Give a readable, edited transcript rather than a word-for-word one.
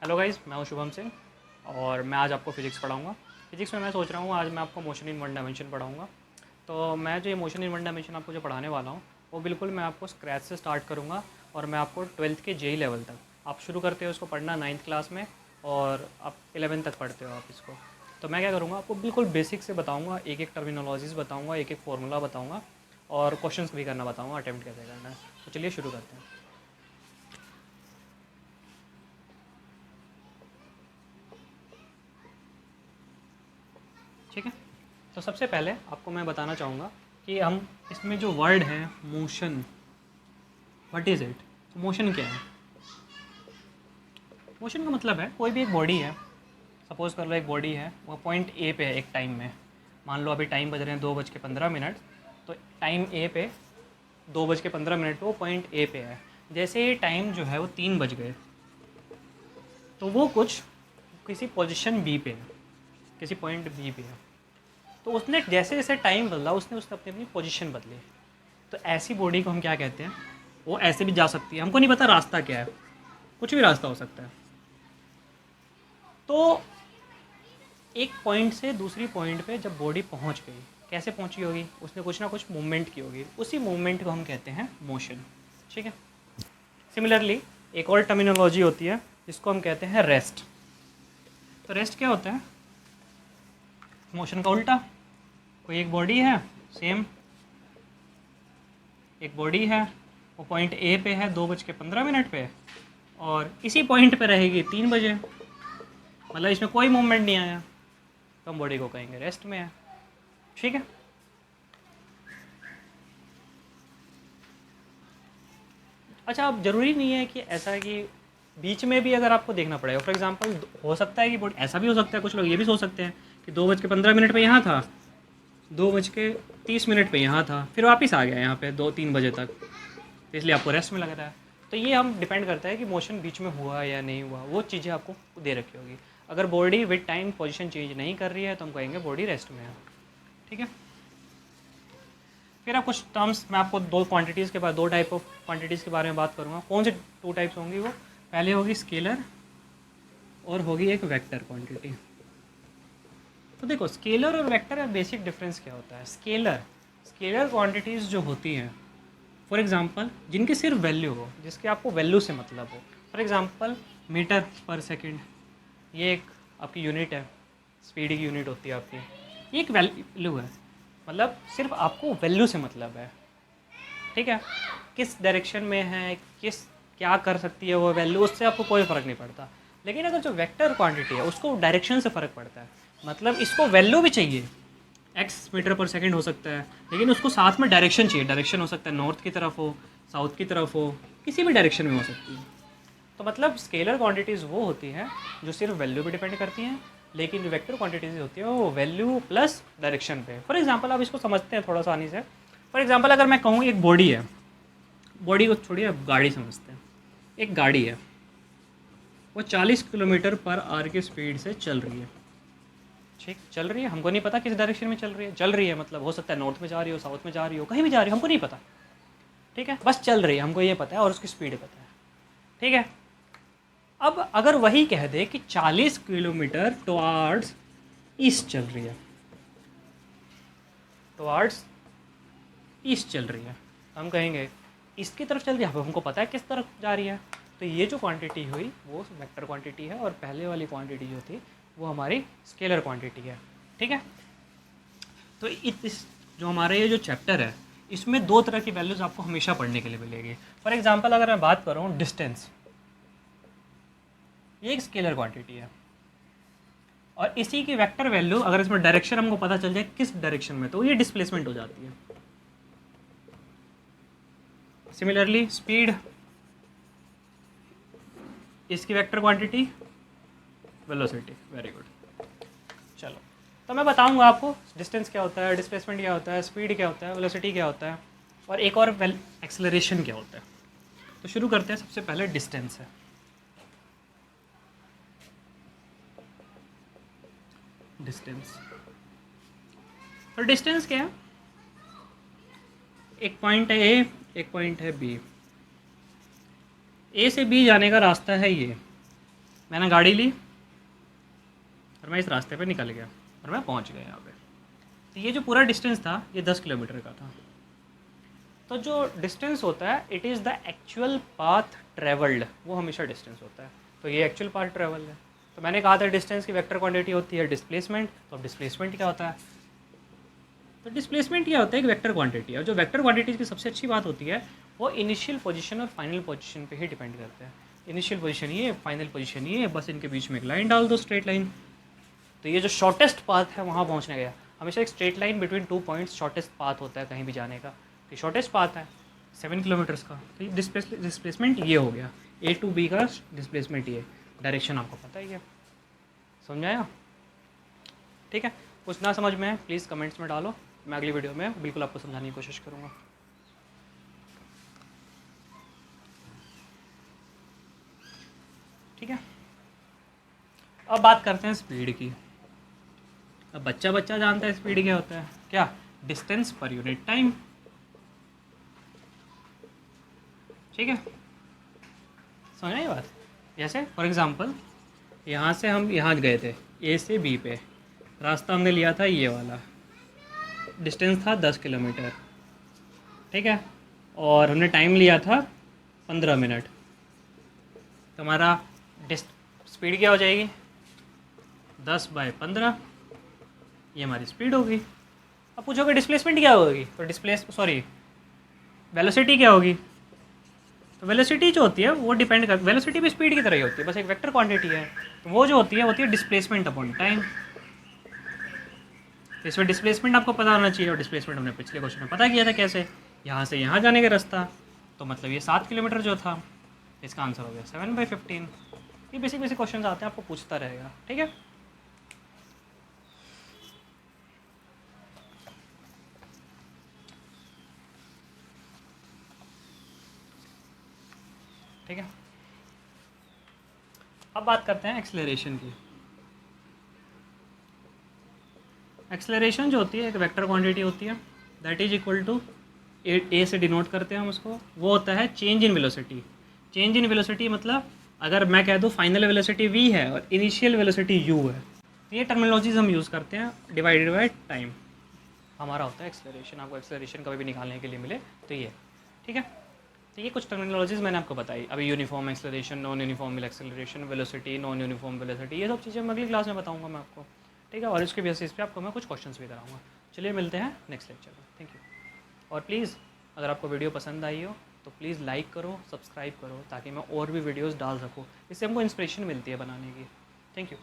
Hello guys, मैं हूं शुभम सिंह और मैं आज आपको फ़िज़िक्स पढ़ाऊँगा। फ़िज़िक्स में मैं सोच रहा हूँ आज मैं आपको मोशन इन वन डायमेंशन पढ़ाऊँगा। तो मैं जो ये मोशन इन वन डायमेंशन आपको जो पढ़ाने वाला हूँ, वो बिल्कुल मैं आपको स्क्रैच से स्टार्ट करूँगा और मैं आपको 12th के जेई लेवल तक, आप शुरू करते हो इसको पढ़ना 9th क्लास में और आप 11th तक पढ़ते हो आप इसको। तो मैं क्या करूँगा, आपको बिल्कुल बेसिक से बताऊँगा, एक एक टर्मिनोलॉजीज़ बताऊँगा, एक एक फार्मूला बताऊँगा और क्वेश्चंस भी करना बताऊँगा, अटेम्प्ट कैसे करना है। तो चलिए शुरू करते हैं। ठीक है, तो सबसे पहले आपको मैं बताना चाहूँगा कि हम इसमें जो वर्ड है motion, what is it. Motion क्या है? मोशन का मतलब है कोई भी एक बॉडी है, सपोज़ कर लो एक बॉडी है, वो पॉइंट ए पे है एक टाइम में। मान लो अभी टाइम बज रहे हैं 2:15, तो टाइम ए पे 2:15 पे वो पॉइंट ए पे है। जैसे ही टाइम जो है वो 3 बज गए, तो वो कुछ किसी पोजीशन बी पे है, किसी पॉइंट बी पे है। तो उसने जैसे जैसे टाइम बदला उसने उसने अपनी अपनी पोजीशन बदली। तो ऐसी बॉडी को हम क्या कहते हैं? वो ऐसे भी जा सकती है, हमको नहीं पता रास्ता क्या है, कुछ भी रास्ता हो सकता है। तो एक पॉइंट से दूसरी पॉइंट पे जब बॉडी पहुंच गई, कैसे पहुंची होगी? उसने कुछ ना कुछ मूवमेंट की होगी, उसी मूवमेंट को हम कहते हैं मोशन। ठीक है। सिमिलरली एक और टर्मिनोलॉजी होती है जिसको हम कहते हैं रेस्ट। तो रेस्ट क्या होता है? मोशन का उल्टा। कोई एक बॉडी है, सेम एक बॉडी है, वो पॉइंट ए पे है 2:15 पे और इसी पॉइंट पे रहेगी 3 बजे, मतलब इसमें कोई मूवमेंट नहीं आया, तो हम बॉडी को कहेंगे रेस्ट में है। ठीक है। अच्छा, अब ज़रूरी नहीं है कि ऐसा है कि बीच में भी अगर आपको देखना पड़ेगा। फॉर एग्जांपल हो सकता है कि बॉडी ऐसा भी हो सकता है, कुछ लोग ये भी सोच सकते हैं कि 2:15 पे यहाँ था, 2:30 पे यहाँ था, फिर वापस आ गया यहाँ पे 2-3 बजे तक, तो इसलिए आपको रेस्ट में लग रहा है। तो ये हम डिपेंड करता है कि मोशन बीच में हुआ या नहीं हुआ, वो चीज़ें आपको दे रखी होगी। अगर body with time position change नहीं कर रही है तो हम कहेंगे बॉडी रेस्ट में है। ठीक है। फिर आप कुछ टर्म्स, मैं आपको दो क्वांटिटीज़ के बाद दो टाइप ऑफ क्वांटिटीज़ के बारे में बात करूँगा। कौन से टू टाइप्स होंगी वो? पहले होगी स्केलर और होगी एक वेक्टर क्वांटिटी। तो देखो, स्केलर और वेक्टर में बेसिक डिफरेंस क्या होता है? स्केलर स्केलर क्वांटिटीज़ जो होती हैं, फॉर एग्जांपल जिनकी सिर्फ वैल्यू हो, जिसके आपको वैल्यू से मतलब हो। फॉर एग्जांपल मीटर पर सेकंड, ये एक आपकी यूनिट है, स्पीड की यूनिट होती है आपकी, ये एक वैल्यू है, मतलब सिर्फ आपको वैल्यू से मतलब है। ठीक है। किस डायरेक्शन में है, किस क्या कर सकती है वो वैल्यू, उससे आपको कोई फ़र्क नहीं पड़ता। लेकिन अगर जो वेक्टर क्वांटिटी है उसको डायरेक्शन से फ़र्क पड़ता है, मतलब इसको वैल्यू भी चाहिए, एक्स मीटर पर सेकंड हो सकता है, लेकिन उसको साथ में डायरेक्शन चाहिए। डायरेक्शन हो सकता है नॉर्थ की तरफ हो, साउथ की तरफ हो, किसी भी डायरेक्शन में हो सकती है। तो मतलब स्केलर क्वांटिटीज़ वो होती हैं जो सिर्फ वैल्यू पे डिपेंड करती हैं, लेकिन जो वेक्टर क्वांटिटीज़ होती है वो वैल्यू प्लस डायरेक्शन पे। फॉर एग्जांपल आप इसको समझते हैं थोड़ा सा आसानी से। फॉर एग्जांपल अगर मैं कहूँ एक बॉडी है, बॉडी को छोड़िए, अब गाड़ी समझते हैं। एक गाड़ी है, वो 40 किलोमीटर पर आवर की स्पीड से चल रही है। ठीक, चल रही है, हमको नहीं पता किस डायरेक्शन में चल रही है। चल रही है मतलब हो सकता है नॉर्थ में जा रही हो, साउथ में जा रही हो, कहीं भी जा रही हो, हमको नहीं पता। ठीक है, बस चल रही है, हमको ये पता है और उसकी स्पीड पता है। ठीक है। अब अगर वही कह दे कि 40 किलोमीटर टुवार्ड्स ईस्ट चल रही है, टुवार्ड्स ईस्ट चल रही है, तो हम कहेंगे ईस्ट की तरफ चल रही है। अब हमको पता है किस तरफ जा रही है। तो ये जो क्वांटिटी हुई वो वेक्टर क्वांटिटी है और पहले वाली क्वांटिटी जो थी वो हमारी स्केलर क्वांटिटी है। ठीक है। तो इस जो हमारे ये जो चैप्टर है, इसमें दो तरह की वैल्यूज़ आपको हमेशा पढ़ने के लिए मिलेगी। फॉर एग्जांपल अगर मैं बात करूँ डिस्टेंस, ये एक स्केलर क्वांटिटी है और इसी की वेक्टर वैल्यू अगर इसमें डायरेक्शन हमको पता चल जाए किस डायरेक्शन में, तो ये डिस्प्लेसमेंट हो जाती है। सिमिलरली स्पीड, इसकी vector quantity velocity. Very good. चलो, तो मैं बताऊंगा आपको डिस्टेंस क्या होता है, डिस्प्लेसमेंट क्या होता है, स्पीड क्या होता है, वेलोसिटी क्या होता है और एक और एक्सेलरेशन क्या होता है। तो शुरू करते हैं। सबसे पहले डिस्टेंस है। डिस्टेंस, तो डिस्टेंस क्या है? एक पॉइंट है ए, एक पॉइंट है बी। ए से बी जाने का रास्ता है ये, मैंने गाड़ी ली और मैं इस रास्ते पे निकल गया और मैं पहुंच गया यहाँ पे। तो ये जो पूरा डिस्टेंस था ये 10 किलोमीटर का था। तो जो डिस्टेंस होता है it is the actual path travelled, वो हमेशा डिस्टेंस होता है। तो ये एक्चुअल पाथ ट्रेवल है। तो मैंने कहा था डिस्टेंस की वेक्टर क्वांटिटी होती है डिस्प्लेसमेंट। तो अब डिस्प्लेसमेंट क्या होता है? तो डिस्प्लेसमेंट क्या होता है? एक वेक्टर क्वांटिटी है। और जो वेक्टर क्वांटिटीज़ की सबसे अच्छी बात होती है वो इनिशियल पोजीशन और फाइनल पोजीशन पे ही डिपेंड करते हैं। इनिशियल पोजीशन ये, फाइनल पोजीशन ये, बस इनके बीच में एक लाइन डाल दो, स्ट्रेट लाइन। तो ये जो शॉर्टेस्ट पाथ है वहाँ पहुँचने गया, हमेशा एक straight line between 2 points shortest path होता है कहीं भी जाने का। तो शॉर्टेस्ट पाथ है 7 किलोमीटर्स का। तो ये डिस्प्लेसमेंट ये हो गया, A to B का डिस्प्लेसमेंट ये। डायरेक्शन आपको पता ही है, समझाया? ठीक है, कुछ ना समझ में है प्लीज़ कमेंट्स में डालो, मैं अगली वीडियो में बिल्कुल आपको समझाने की कोशिश करूँगा। ठीक है, अब बात करते हैं स्पीड की। अब बच्चा बच्चा जानता है स्पीड क्या होता है, क्या? Distance per unit time. ठीक है, समझ ये बात? जैसे फॉर एग्जांपल यहाँ से हम यहाँ गए थे A से B पे, रास्ता हमने लिया था ये वाला, डिस्टेंस था 10 किलोमीटर। ठीक है, और हमने टाइम लिया था 15 मिनट। तो हमारा स्पीड क्या हो जाएगी? 10/15, ये हमारी स्पीड होगी। अब पूछोगे डिस्प्लेसमेंट क्या होगी? तो वेलोसिटी क्या होगी? तो वेलोसिटी जो होती है वो डिपेंड कर, वेलोसिटी भी स्पीड की तरह ही होती है, बस एक वेक्टर क्वांटिटी है। तो वो जो होती है डिस्प्लेसमेंट अपॉन टाइम। तो इसमें डिस्प्लेसमेंट आपको पता होना चाहिए, और डिस्प्लेसमेंट हमने पिछले क्वेश्चन में पता किया था कैसे, यहाँ से यहाँ जाने का रास्ता। तो मतलब ये 7 किलोमीटर जो था, इसका आंसर हो गया 7/15। ये बेसिक बेसिक क्वेश्चन आते हैं, आपको पूछता रहेगा। ठीक है, ठीक है। अब बात करते हैं एक्सेलरेशन की। एक्सेलरेशन जो होती है एक वेक्टर क्वांटिटी होती है, दैट इज इक्वल टू ए से डिनोट करते हैं हम उसको, वो होता है change in velocity. Change in velocity मतलब अगर मैं कह दूँ फाइनल वेलोसिटी v है और इनिशियल वेलोसिटी u है, तो ये टर्मिनोलॉजीज हम यूज़ करते हैं डिवाइडेड बाय टाइम, हमारा होता है एक्सेलरेशन। आपको एक्सेलरेशन कभी भी निकालने के लिए मिले तो ये, ठीक है। तो ये कुछ टर्मिनोलॉजीज मैंने आपको बताई अभी, uniform acceleration, non uniform acceleration, velocity, non uniform velocity, ये सब चीज़ें मैं अगली क्लास में बताऊंगा मैं आपको, ठीक है। और इसके बेसिस पे आपको मैं कुछ क्वेश्चंस भी कराऊंगा। चलिए मिलते हैं नेक्स्ट लेक्चर में, थैंक यू। और प्लीज़ अगर आपको वीडियो पसंद आई हो तो प्लीज़ लाइक करो, सब्सक्राइब करो, ताकि मैं और भी वीडियोज़ डाल सकूँ, इससे हमको इंस्पिरेशन मिलती है बनाने की। Thank you.